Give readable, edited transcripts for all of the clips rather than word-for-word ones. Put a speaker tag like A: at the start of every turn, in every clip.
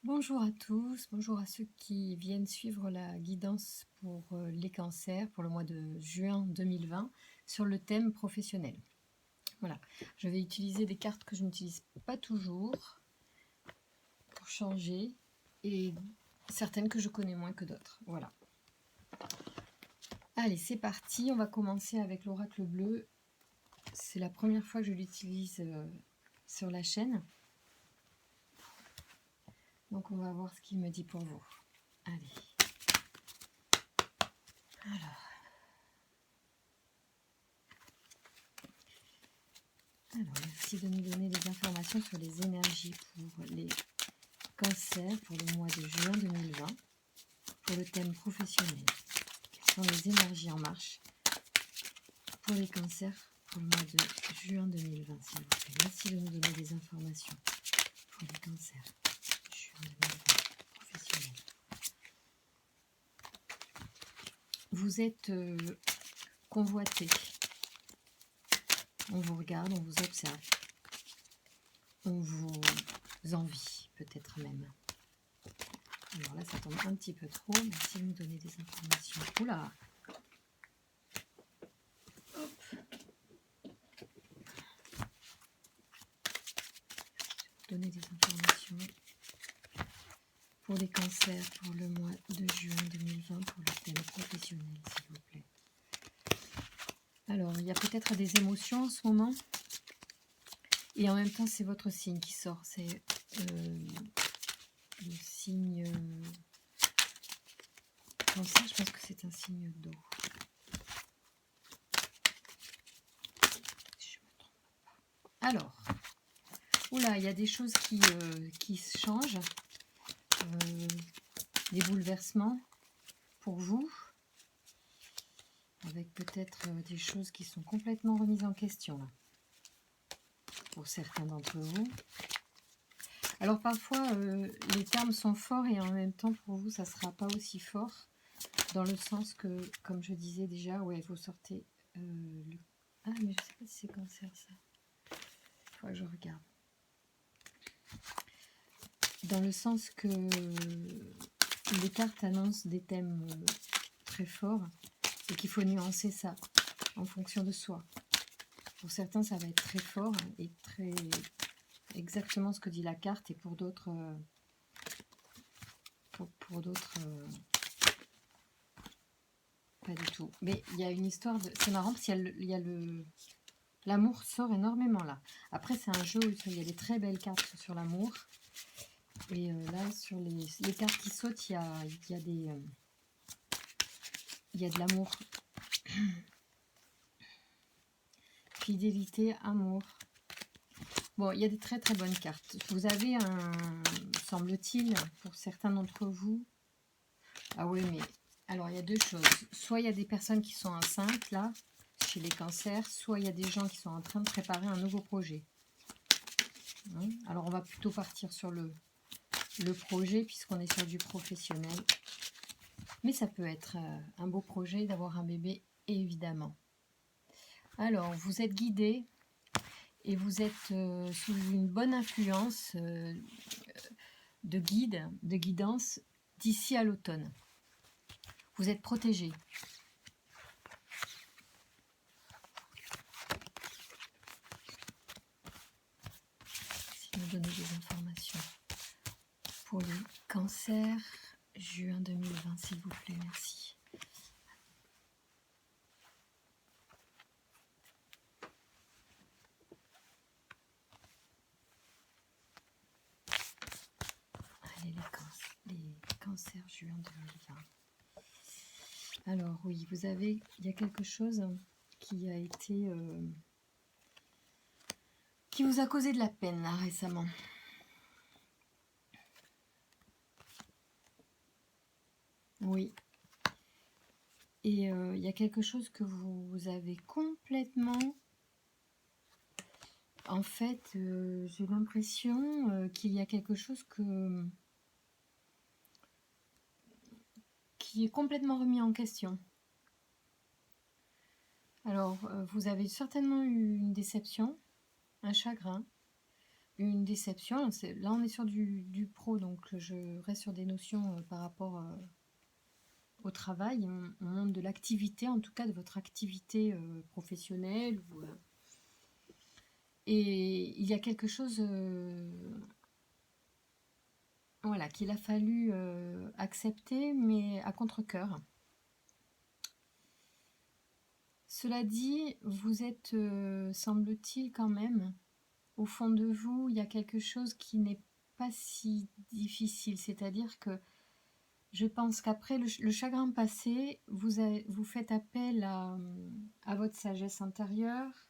A: Bonjour à tous, bonjour à ceux qui viennent suivre la guidance pour les cancers pour le mois de juin 2020 sur le thème professionnel. Voilà, je vais utiliser des cartes que je n'utilise pas toujours pour changer et certaines que je connais moins que d'autres. Voilà. Allez, c'est parti, on va commencer avec l'oracle bleu. C'est la première fois que je l'utilise sur la chaîne. Donc on va voir ce qu'il me dit pour vous. Allez. Alors, merci de nous donner des informations sur les énergies pour les cancers pour le mois de juin 2020, pour le thème professionnel. Quelles sont les énergies en marche pour les cancers pour le mois de juin 2020, s'il vous plaît. Merci de nous donner des informations pour les cancers. Juin 2020, professionnel. Vous êtes convoité. On vous regarde, on vous observe. On vous envie, peut-être même. Alors là, ça tombe un petit peu trop. Merci de nous donner des informations. Oula! Hop! Donner des informations pour les cancers pour le mois de juin 2020 pour le thème professionnel, s'il vous plaît. Alors, il y a peut-être des émotions en ce moment. Et en même temps, c'est votre signe qui sort. C'est le signe cancer, je pense que c'est un signe d'eau. Si je me trompe pas. Alors, oula, il y a des choses qui se changent. Des bouleversements pour vous. Avec peut-être des choses qui sont complètement remises en question là. Pour certains d'entre vous. Alors parfois, les termes sont forts et en même temps, pour vous, ça ne sera pas aussi fort. Dans le sens que, comme je disais déjà, ouais, vous sortez le... Ah, mais je ne sais pas si c'est cancer, ça. Il faut que je regarde. Dans le sens que les cartes annoncent des thèmes très forts, c'est qu'il faut nuancer ça en fonction de soi. Pour certains, ça va être très fort et très exactement ce que dit la carte, et pour d'autres, pour d'autres, pas du tout. Mais il y a une histoire de... C'est marrant parce qu'il y a l'amour sort énormément là. Après, c'est un jeu où il y a des très belles cartes sur l'amour. Et là, sur les cartes qui sautent, il y a des... il y a de l'amour. Fidélité, amour. Bon, il y a des très très bonnes cartes. Vous avez un, semble-t-il, pour certains d'entre vous... Ah oui, mais... Alors, il y a deux choses. Soit il y a des personnes qui sont enceintes, là, chez les cancers, soit il y a des gens qui sont en train de préparer un nouveau projet. Alors, on va plutôt partir sur le projet, puisqu'on est sur du professionnel. Mais ça peut être un beau projet d'avoir un bébé, évidemment. Alors, vous êtes guidé et vous êtes sous une bonne influence de guide, de guidance d'ici à l'automne. Vous êtes protégé. Si vous donnez des informations pour les cancers, juin 2020, s'il vous plaît, merci. Allez, les cancers, juin 2020. Alors oui, il y a quelque chose qui a été... qui vous a causé de la peine là récemment. Oui. Et il y a quelque chose que vous avez complètement... En fait, j'ai l'impression qu'il y a quelque chose qui est complètement remis en question. Alors, vous avez certainement eu une déception, un chagrin. une déception. Là, on est sur du pro, donc je reste sur des notions par rapport au travail. On montre de l'activité, en tout cas de votre activité professionnelle. Et il y a quelque chose voilà, qu'il a fallu accepter, mais à contre-cœur. Cela dit, vous êtes, semble-t-il quand même, au fond de vous, il y a quelque chose qui n'est pas si difficile. C'est-à-dire que je pense qu'après le chagrin passé, vous faites appel à votre sagesse intérieure,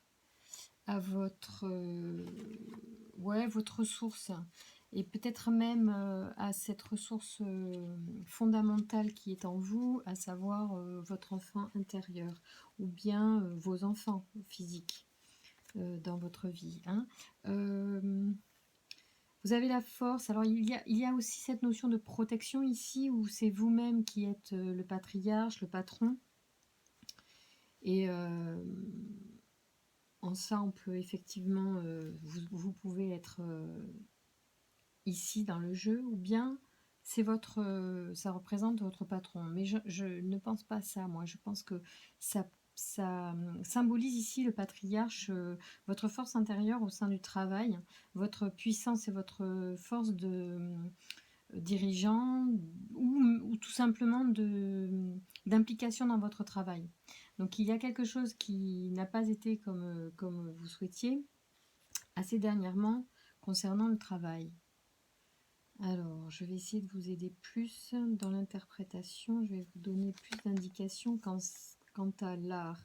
A: à votre ressource, et peut-être même à cette ressource fondamentale qui est en vous, à savoir votre enfant intérieur, ou bien vos enfants physiques dans votre vie. Hein. Vous avez la force. Alors il y a aussi cette notion de protection ici, où c'est vous-même qui êtes le patriarche, le patron. Et en ça, on peut effectivement, vous pouvez être ici dans le jeu, ou bien c'est ça représente votre patron. Mais je ne pense pas ça, moi. Je pense que ça symbolise ici le patriarche, votre force intérieure au sein du travail, votre puissance et votre force de dirigeant, ou tout simplement d'implication dans votre travail. Donc il y a quelque chose qui n'a pas été comme vous souhaitiez assez dernièrement concernant le travail. Alors, je vais essayer de vous aider plus dans l'interprétation. Je vais vous donner plus d'indications quant à l'art.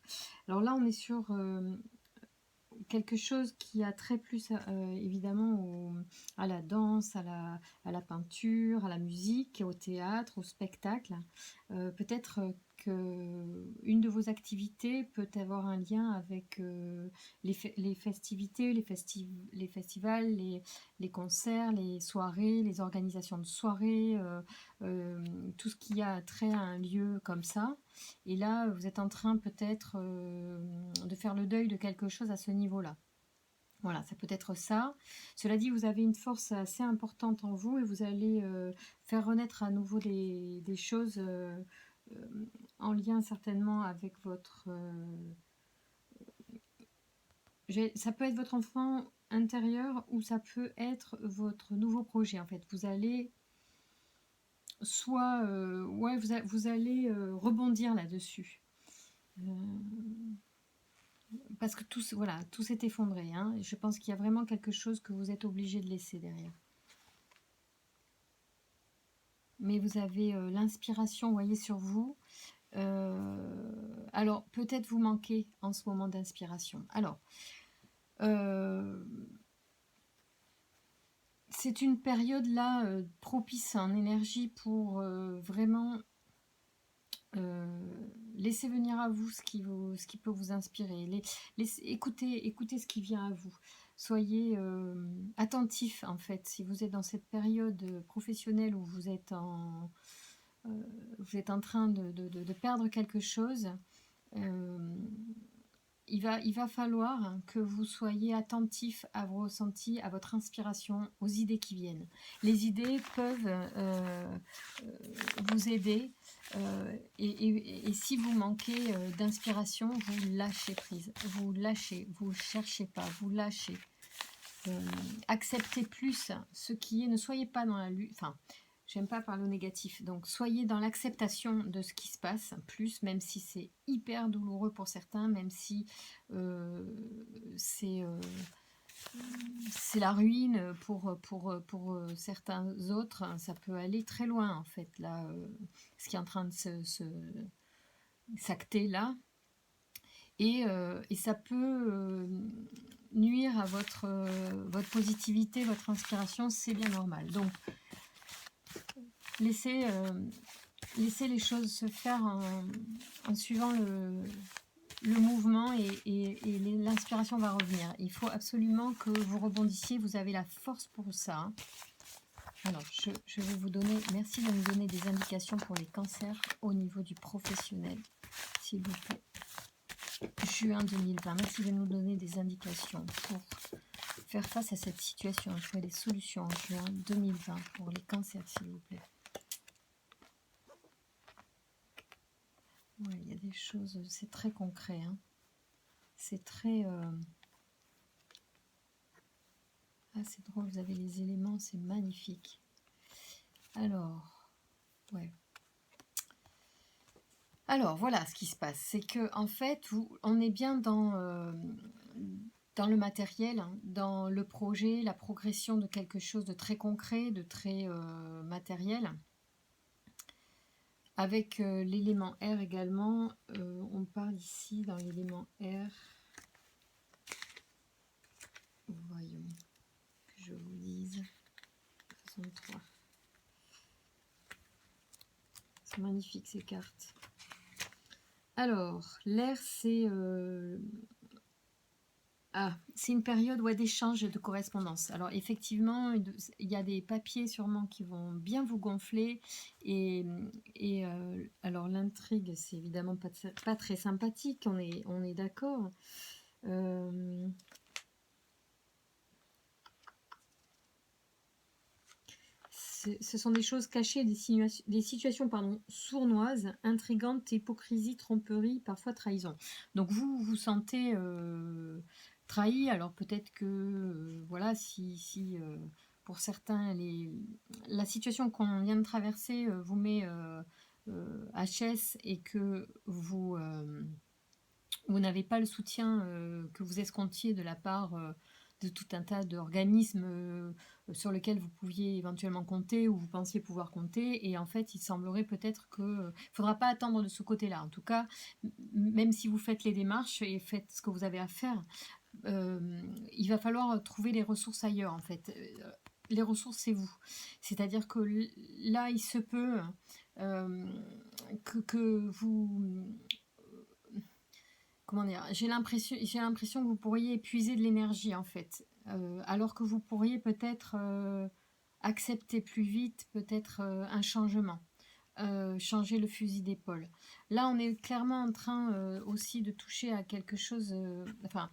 A: Alors là, on est sur quelque chose qui a trait plus évidemment à la danse, à la peinture, à la musique, au théâtre, au spectacle. Peut-être que une de vos activités peut avoir un lien avec les festivités, les festivals, les concerts, les soirées, les organisations de soirées, tout ce qui a trait à un lieu comme ça. Et là, vous êtes en train peut-être de faire le deuil de quelque chose à ce niveau-là. Voilà, ça peut être ça. Cela dit, vous avez une force assez importante en vous, et vous allez faire renaître à nouveau des choses en lien certainement avec votre... ça peut être votre enfant intérieur, ou ça peut être votre nouveau projet. En fait, vous allez soit... vous allez rebondir là-dessus. Parce que tout s'est effondré. Hein, et je pense qu'il y a vraiment quelque chose que vous êtes obligé de laisser derrière. Mais vous avez l'inspiration, vous voyez, sur vous. Alors, peut-être vous manquez en ce moment d'inspiration. Alors, c'est une période là propice en énergie pour vraiment laissez venir à vous ce qui peut vous inspirer. Écoutez ce qui vient à vous. Soyez attentif, en fait. Si vous êtes dans cette période professionnelle où vous êtes en train de perdre quelque chose, il va falloir que vous soyez attentif à vos ressentis, à votre inspiration, aux idées qui viennent. Les idées peuvent vous aider, et si vous manquez d'inspiration, vous lâchez prise, vous cherchez pas, vous lâchez. Acceptez plus ce qui est, ne soyez pas dans la lutte, enfin, j'aime pas parler au négatif, donc soyez dans l'acceptation de ce qui se passe, plus, même si c'est hyper douloureux pour certains, même si c'est la ruine pour certains autres, ça peut aller très loin en fait, là, ce qui est en train de s'acter là, et ça peut nuire à votre positivité, votre inspiration, c'est bien normal. Donc, laissez les choses se faire en suivant le mouvement, et l'inspiration va revenir. Il faut absolument que vous rebondissiez, vous avez la force pour ça. Alors, je vais vous donner, merci de me donner des indications pour les cancers au niveau du professionnel, s'il vous plaît. Juin 2020, merci de nous donner des indications pour faire face à cette situation, trouver des solutions en juin 2020 pour les cancers, s'il vous plaît. Ouais, il y a des choses, c'est très concret, hein. C'est très... Ah, c'est drôle, vous avez les éléments, c'est magnifique. Alors, ouais. Alors, voilà ce qui se passe. C'est que en fait, on est bien dans le matériel, hein, dans le projet, la progression de quelque chose de très concret, de très matériel. Avec l'élément R également, on parle ici dans l'élément R. Voyons, que je vous dise. 63. C'est magnifique ces cartes. Alors, l'air, c'est c'est une période d'échange et de correspondance. Alors, effectivement, il y a des papiers sûrement qui vont bien vous gonfler. Et alors, l'intrigue, c'est évidemment pas très sympathique, on est d'accord. Ce sont des choses cachées, des situations sournoises, intrigantes, hypocrisie, tromperie, parfois trahison. Donc vous vous sentez trahi, alors peut-être que voilà, si pour certains la situation qu'on vient de traverser vous met HS et que vous n'avez pas le soutien que vous escomptiez de la part de tout un tas d'organismes sur lesquels vous pouviez éventuellement compter ou vous pensiez pouvoir compter. Et en fait, il semblerait peut-être qu'il ne faudra pas attendre de ce côté-là. En tout cas, même si vous faites les démarches et faites ce que vous avez à faire, il va falloir trouver les ressources ailleurs, en fait. Les ressources, c'est vous. C'est-à-dire que là, il se peut que vous... Comment dire, j'ai l'impression que vous pourriez épuiser de l'énergie en fait, alors que vous pourriez peut-être accepter plus vite peut-être un changement, changer le fusil d'épaule. Là, on est clairement en train aussi de toucher à quelque chose. Enfin,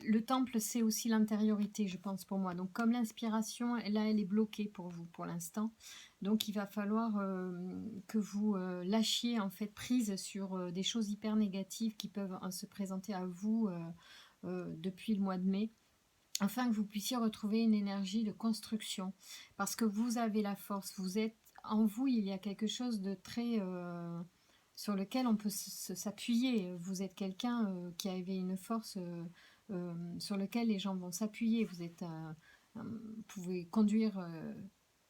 A: le temple, c'est aussi l'intériorité, je pense pour moi. Donc, comme l'inspiration, là, elle est bloquée pour vous pour l'instant. Donc, il va falloir que vous lâchiez en fait prise sur des choses hyper négatives qui peuvent se présenter à vous depuis le mois de mai, afin que vous puissiez retrouver une énergie de construction. Parce que vous avez la force, vous êtes en vous, il y a quelque chose de très sur lequel on peut s'appuyer. Vous êtes quelqu'un qui avait une force sur lequel les gens vont s'appuyer. Vous pouvez conduire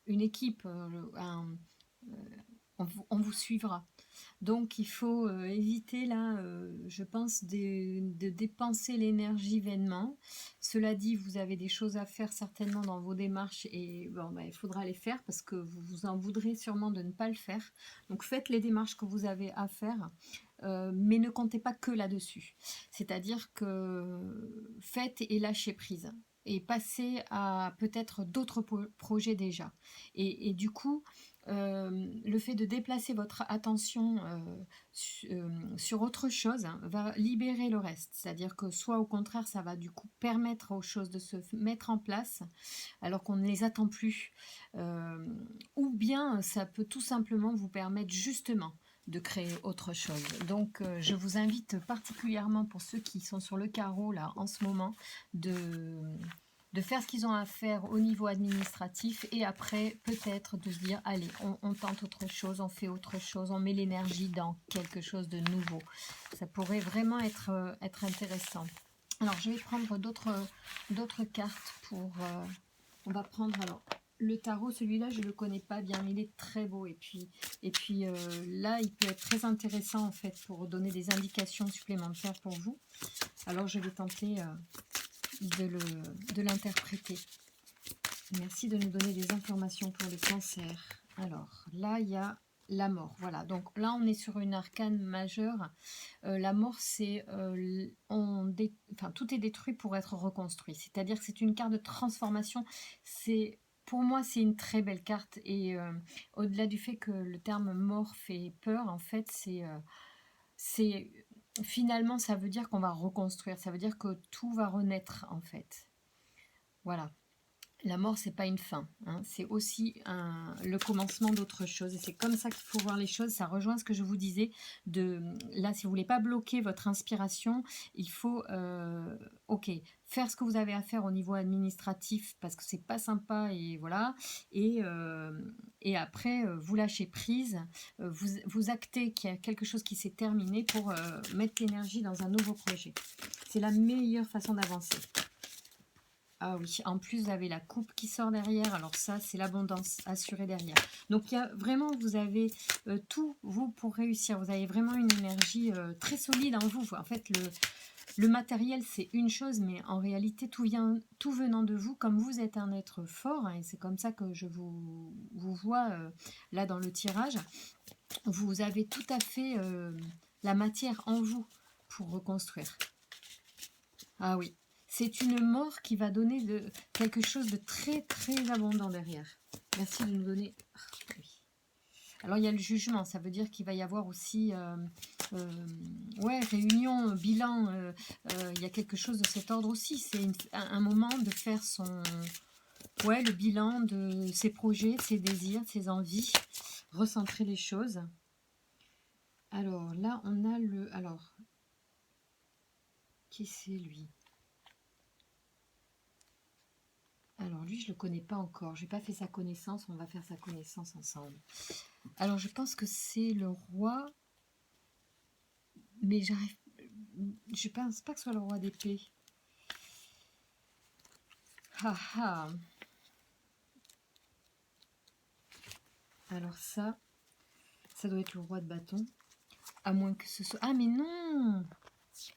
A: une équipe, on vous suivra. Donc il faut éviter là, je pense, de dépenser l'énergie vainement. Cela dit, vous avez des choses à faire certainement dans vos démarches et bon, il faudra les faire parce que vous vous en voudrez sûrement de ne pas le faire. Donc faites les démarches que vous avez à faire, mais ne comptez pas que là-dessus. C'est-à-dire que faites et lâchez prise. Et passez à peut-être d'autres projets déjà. Et du coup, le fait de déplacer votre attention sur autre chose va libérer le reste. C'est-à-dire que soit au contraire, ça va du coup permettre aux choses de se mettre en place alors qu'on ne les attend plus. Ou bien ça peut tout simplement vous permettre justement de créer autre chose. Donc je vous invite particulièrement pour ceux qui sont sur le carreau là en ce moment de faire ce qu'ils ont à faire au niveau administratif et après peut-être de se dire allez on tente autre chose, on fait autre chose, on met l'énergie dans quelque chose de nouveau. Ça pourrait vraiment être intéressant. Alors je vais prendre d'autres cartes pour on va prendre alors le tarot, celui-là je le connais pas bien mais il est très beau et puis là il peut être très intéressant en fait pour donner des indications supplémentaires pour vous. Alors je vais tenter de l'interpréter. Merci de nous donner des informations pour les cancers. Alors là il y a la mort, voilà, donc là on est sur une arcane majeure. La mort c'est tout est détruit pour être reconstruit, c'est-à-dire que c'est une carte de transformation. Pour moi c'est une très belle carte et au-delà du fait que le terme mort fait peur, en fait c'est finalement ça veut dire qu'on va reconstruire, ça veut dire que tout va renaître en fait. Voilà. La mort, c'est pas une fin, hein, c'est aussi le commencement d'autre chose. Et c'est comme ça qu'il faut voir les choses. Ça rejoint ce que je vous disais. Là, si vous voulez pas bloquer votre inspiration, il faut, ok, faire ce que vous avez à faire au niveau administratif parce que c'est pas sympa et voilà. Et après, vous lâchez prise, vous actez qu'il y a quelque chose qui s'est terminé pour mettre l'énergie dans un nouveau projet. C'est la meilleure façon d'avancer. Ah oui, en plus vous avez la coupe qui sort derrière, alors ça c'est l'abondance assurée derrière. Donc il y a vraiment, vous avez tout, vous, pour réussir. Vous avez vraiment une énergie très solide en vous. En fait, le matériel c'est une chose, mais en réalité tout venant de vous, comme vous êtes un être fort, hein, et c'est comme ça que je vous vois là dans le tirage, vous avez tout à fait la matière en vous pour reconstruire. Ah oui, c'est une mort qui va donner quelque chose de très très abondant derrière. Merci de nous donner... Ah, oui. Alors il y a le jugement, ça veut dire qu'il va y avoir aussi ouais, réunion, bilan, il y a quelque chose de cet ordre aussi. C'est un moment de faire le bilan de ses projets, de ses désirs, de ses envies, recentrer les choses. Alors là, on a le... Alors, qui c'est lui ? Alors lui, je le connais pas encore. J'ai pas fait sa connaissance. On va faire sa connaissance ensemble. Alors je pense que c'est le roi, mais j'arrive. Je pense pas que ce soit le roi d'épée. Ah ah. Alors ça doit être le roi de bâton. À moins que ce soit. Ah mais non.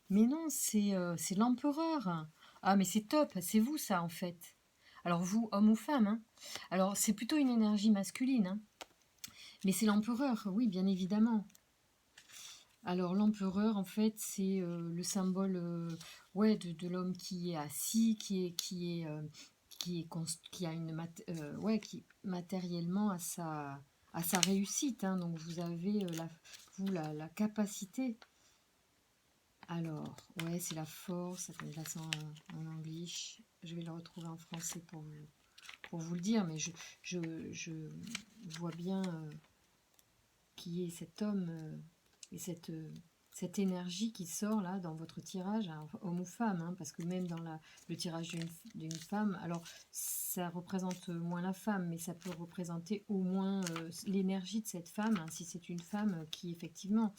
A: Mais non, c'est l'empereur. Ah mais c'est top. C'est vous ça en fait. Alors vous, homme ou femme, hein. Alors c'est plutôt une énergie masculine, hein. Mais c'est l'empereur, oui, bien évidemment. Alors l'empereur, en fait, c'est le symbole ouais, de l'homme qui est assis, qui a une ouais, qui matériellement à sa réussite, hein. Donc vous avez la capacité. Alors, ouais, c'est la force. Attendez, là c'est en anglais. Je vais le retrouver en français pour vous le dire, mais je vois bien qui est cet homme et cette énergie qui sort là dans votre tirage, hein, homme ou femme, hein, parce que même dans le tirage d'une femme, alors ça représente moins la femme, mais ça peut représenter au moins l'énergie de cette femme, hein, si c'est une femme qui effectivement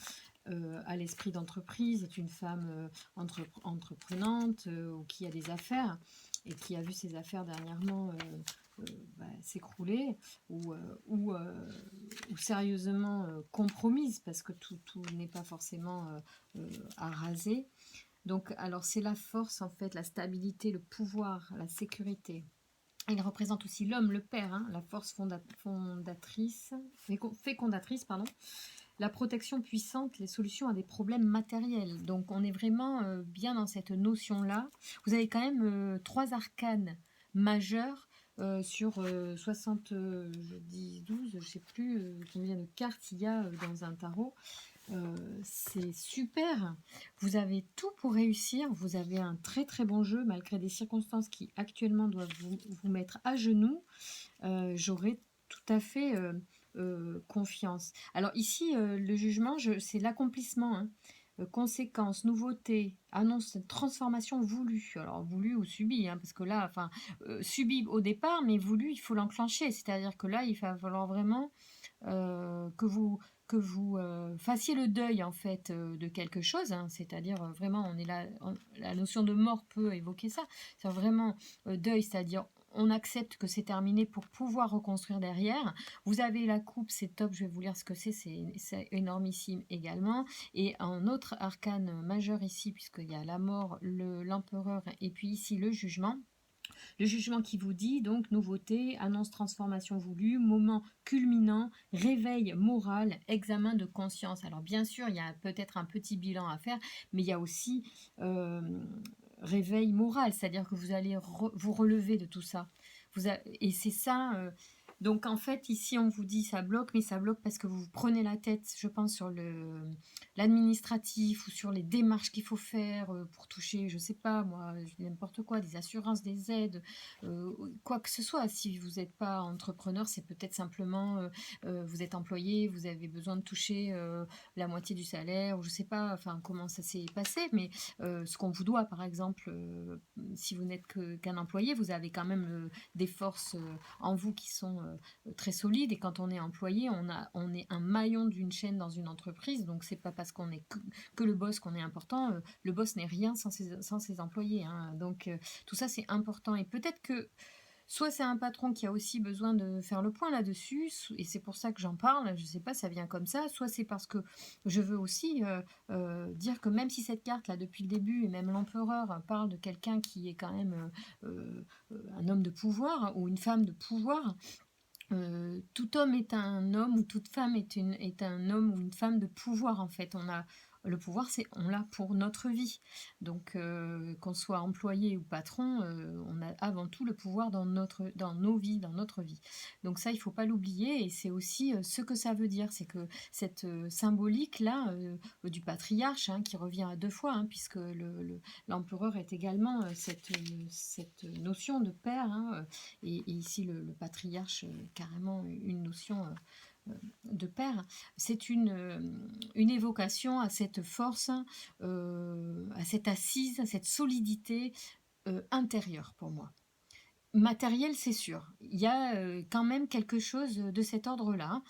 A: a l'esprit d'entreprise, est une femme entreprenante ou qui a des affaires et qui a vu ses affaires dernièrement s'écrouler ou sérieusement compromise parce que tout n'est pas forcément à raser. Donc, alors c'est la force en fait, la stabilité, le pouvoir, la sécurité. Il représente aussi l'homme, le père, hein, la force fécondatrice, pardon, la protection puissante, les solutions à des problèmes matériels. Donc on est vraiment bien dans cette notion-là. Vous avez quand même 3 arcanes majeurs sur 60, je dis 12, je ne sais plus combien de cartes il y a dans un tarot. C'est super. Vous avez tout pour réussir. Vous avez un très très bon jeu malgré des circonstances qui actuellement doivent vous mettre à genoux. J'aurais tout à fait confiance. Alors ici, le jugement, c'est l'accomplissement, hein. Conséquences, nouveautés, annonce de transformation voulue. Alors voulue ou subie, hein, parce que là, enfin, subie au départ, mais voulu, il faut l'enclencher. C'est-à-dire que là, il va falloir vraiment que vous fassiez le deuil en fait de quelque chose, hein. C'est-à-dire vraiment, on est là, la notion de mort peut évoquer ça. C'est vraiment deuil, c'est-à-dire on accepte que c'est terminé pour pouvoir reconstruire derrière. Vous avez la coupe, c'est top, je vais vous lire ce que c'est énormissime également. Et un autre arcane majeur ici, puisqu'il y a la mort, l'empereur, et puis ici le jugement. Le jugement qui vous dit donc nouveauté, annonce transformation voulue, moment culminant, réveil moral, examen de conscience. Alors bien sûr, il y a peut-être un petit bilan à faire, mais il y a aussi réveil moral, c'est-à-dire que vous allez vous relever de tout ça. Et c'est ça, Donc en fait, ici, on vous dit ça bloque, mais ça bloque parce que vous vous prenez la tête, je pense, sur l'administratif ou sur les démarches qu'il faut faire pour toucher, je sais pas moi, n'importe quoi, des assurances, des aides, quoi que ce soit. Si vous n'êtes pas entrepreneur, c'est peut-être simplement vous êtes employé, vous avez besoin de toucher la moitié du salaire, ou je sais pas, enfin comment ça s'est passé, mais ce qu'on vous doit, par exemple, si vous n'êtes qu'un employé, vous avez quand même des forces en vous qui sont très solides. Et quand on est employé, on est un maillon d'une chaîne dans une entreprise. Donc c'est pas parce qu'on est que le boss qu'on est important. Le boss n'est rien sans ses employés, hein. Donc tout ça c'est important. Et peut-être que soit c'est un patron qui a aussi besoin de faire le point là-dessus, et c'est pour ça que j'en parle, je sais pas, ça vient comme ça, soit c'est parce que je veux aussi dire que même si cette carte là depuis le début, et même l'empereur parle de quelqu'un qui est quand même un homme de pouvoir ou une femme de pouvoir, tout homme est un homme ou toute femme est un homme ou une femme de pouvoir en fait. Le pouvoir, on l'a pour notre vie. Donc qu'on soit employé ou patron, on a avant tout le pouvoir dans nos vies, dans notre vie. Donc ça, il faut pas l'oublier et c'est aussi ce que ça veut dire. C'est que cette symbolique là du patriarche qui revient à deux fois, puisque l'empereur est également cette notion de père, et ici le patriarche, carrément une notion de père. C'est une évocation à cette force, à cette assise, à cette solidité intérieure pour moi. Matériel, c'est sûr. Il y a quand même quelque chose de cet ordre-là.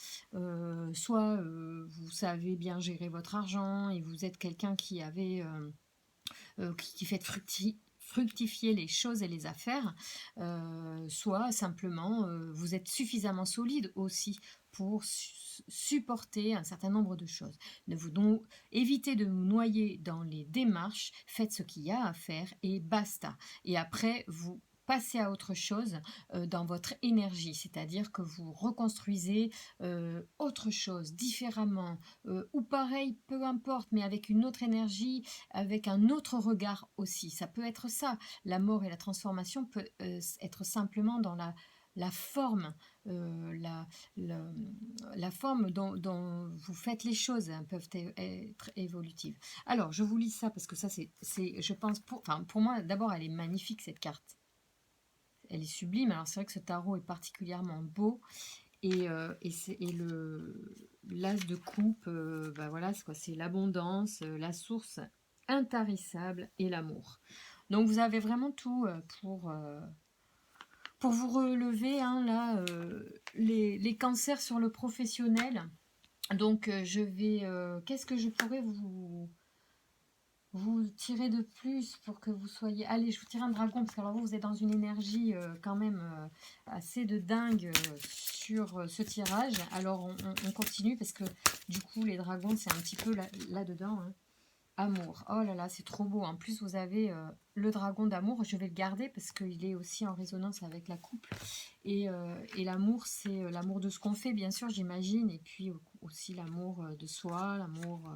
A: Soit vous savez bien gérer votre argent et vous êtes quelqu'un qui fait fructifier les choses et les affaires, soit simplement vous êtes suffisamment solide aussi pour supporter un certain nombre de choses. Ne vous donc évitez de vous noyer dans les démarches, faites ce qu'il y a à faire et basta. Et après, vous passez à autre chose dans votre énergie, c'est-à-dire que vous reconstruisez autre chose différemment ou pareil, peu importe, mais avec une autre énergie, avec un autre regard aussi. Ça peut être ça. La mort et la transformation peut être simplement dans la forme, la forme dont vous faites les choses, peuvent être évolutives. Alors, je vous lis ça parce que ça, je pense, pour moi, d'abord, elle est magnifique cette carte. Elle est sublime. Alors, c'est vrai que ce tarot est particulièrement beau. Et l'as de coupe, voilà, c'est l'abondance, la source intarissable et l'amour. Donc vous avez vraiment tout pour vous relever, là, les cancers sur le professionnel. Donc je vais, qu'est-ce que je pourrais vous tirer de plus pour que vous soyez... Allez, je vous tire un dragon, parce que alors vous êtes dans une énergie quand même assez de dingue sur ce tirage. Alors on continue, parce que du coup les dragons c'est un petit peu là-dedans. Amour, oh là là, c'est trop beau. En plus vous avez le dragon d'amour, je vais le garder parce qu'il est aussi en résonance avec la coupe. Et l'amour, c'est l'amour de ce qu'on fait, bien sûr, j'imagine. Et puis aussi l'amour de soi, l'amour...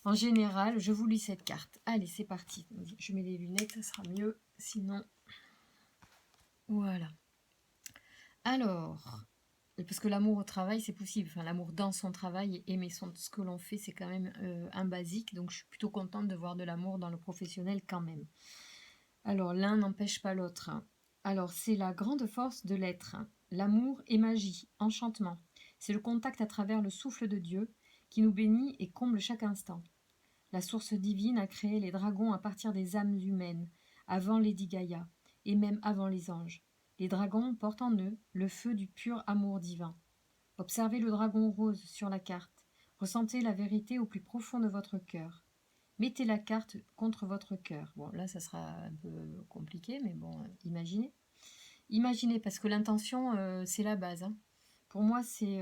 A: En général, je vous lis cette carte. Allez, c'est parti. Je mets les lunettes, ça sera mieux. Sinon, voilà. Alors, parce que l'amour au travail, c'est possible. Enfin, l'amour dans son travail et aimer ce que l'on fait, c'est quand même un basique. Donc, je suis plutôt contente de voir de l'amour dans le professionnel quand même. Alors, l'un n'empêche pas l'autre. Alors, c'est la grande force de l'être. L'amour est magie, enchantement. C'est le contact à travers le souffle de Dieu qui nous bénit et comble chaque instant. La source divine a créé les dragons à partir des âmes humaines, avant Lady Gaïa, et même avant les anges. Les dragons portent en eux le feu du pur amour divin. Observez le dragon rose sur la carte. Ressentez la vérité au plus profond de votre cœur. Mettez la carte contre votre cœur. Bon, là, ça sera un peu compliqué, mais bon, imaginez. Imaginez, parce que l'intention, c'est la base. Pour moi, c'est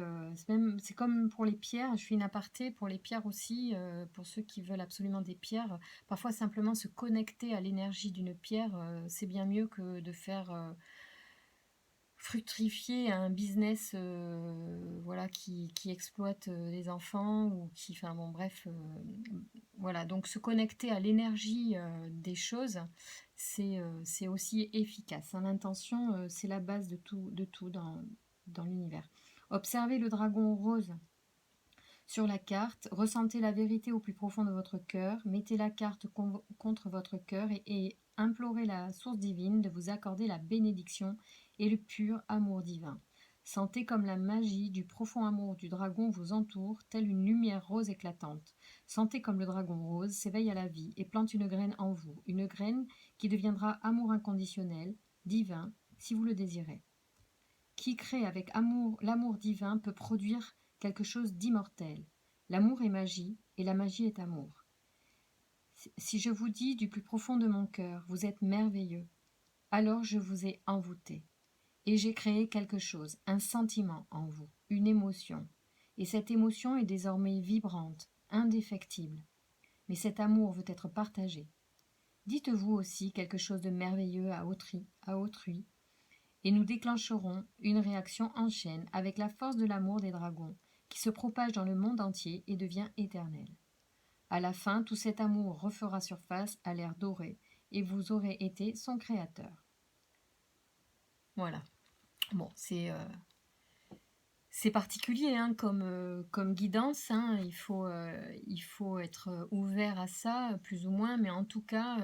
A: comme pour les pierres. Je fais une aparté pour les pierres aussi, pour ceux qui veulent absolument des pierres. Parfois, simplement se connecter à l'énergie d'une pierre, c'est bien mieux que de faire fructifier un business voilà, qui exploite les enfants ou qui... Enfin bon, bref, voilà. Donc, se connecter à l'énergie des choses, c'est aussi efficace. Hein. L'intention, c'est la base de tout dans l'univers. Observez le dragon rose sur la carte, ressentez la vérité au plus profond de votre cœur, mettez la carte contre votre cœur et implorez la source divine de vous accorder la bénédiction et le pur amour divin. Sentez comme la magie du profond amour du dragon vous entoure, telle une lumière rose éclatante. Sentez comme le dragon rose s'éveille à la vie et plante une graine en vous, une graine qui deviendra amour inconditionnel, divin, si vous le désirez. Qui crée avec amour l'amour divin peut produire quelque chose d'immortel. L'amour est magie et la magie est amour. Si je vous dis du plus profond de mon cœur, vous êtes merveilleux, alors je vous ai envoûté. Et j'ai créé quelque chose, un sentiment en vous, une émotion. Et cette émotion est désormais vibrante, indéfectible. Mais cet amour veut être partagé. Dites-vous aussi quelque chose de merveilleux à autrui, et nous déclencherons une réaction en chaîne avec la force de l'amour des dragons, qui se propage dans le monde entier et devient éternel. À la fin, tout cet amour refera surface à l'air doré, et vous aurez été son créateur. Voilà. Bon, c'est particulier hein, comme guidance. Hein. Il faut être ouvert à ça, plus ou moins. Mais en tout cas,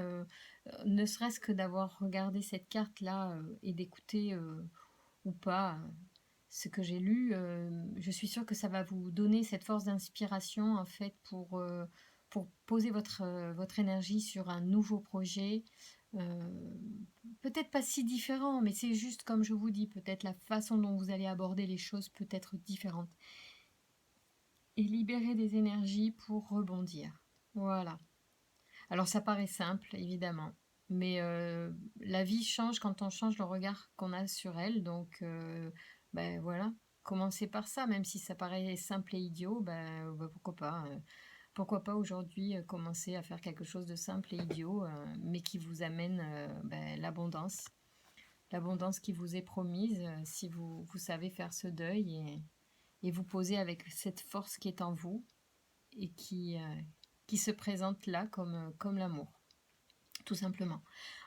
A: ne serait-ce que d'avoir regardé cette carte-là et d'écouter ou pas ce que j'ai lu, je suis sûre que ça va vous donner cette force d'inspiration en fait pour poser votre énergie sur un nouveau projet. Euh, Peut-être pas si différent, mais c'est juste comme je vous dis, peut-être la façon dont vous allez aborder les choses peut être différente. Et libérer des énergies pour rebondir. Voilà. Alors ça paraît simple, évidemment, mais la vie change quand on change le regard qu'on a sur elle, donc ben voilà, commencer par ça, même si ça paraît simple et idiot, pourquoi pas. Pourquoi pas aujourd'hui commencer à faire quelque chose de simple et idiot, mais qui vous amène l'abondance. L'abondance qui vous est promise si vous savez faire ce deuil et vous poser avec cette force qui est en vous et qui se présente là comme l'amour, tout simplement.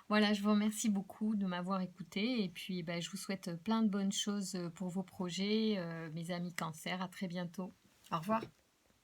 A: Voilà, je vous remercie beaucoup de m'avoir écouté et puis je vous souhaite plein de bonnes choses pour vos projets, mes amis cancer. À très bientôt. Au revoir.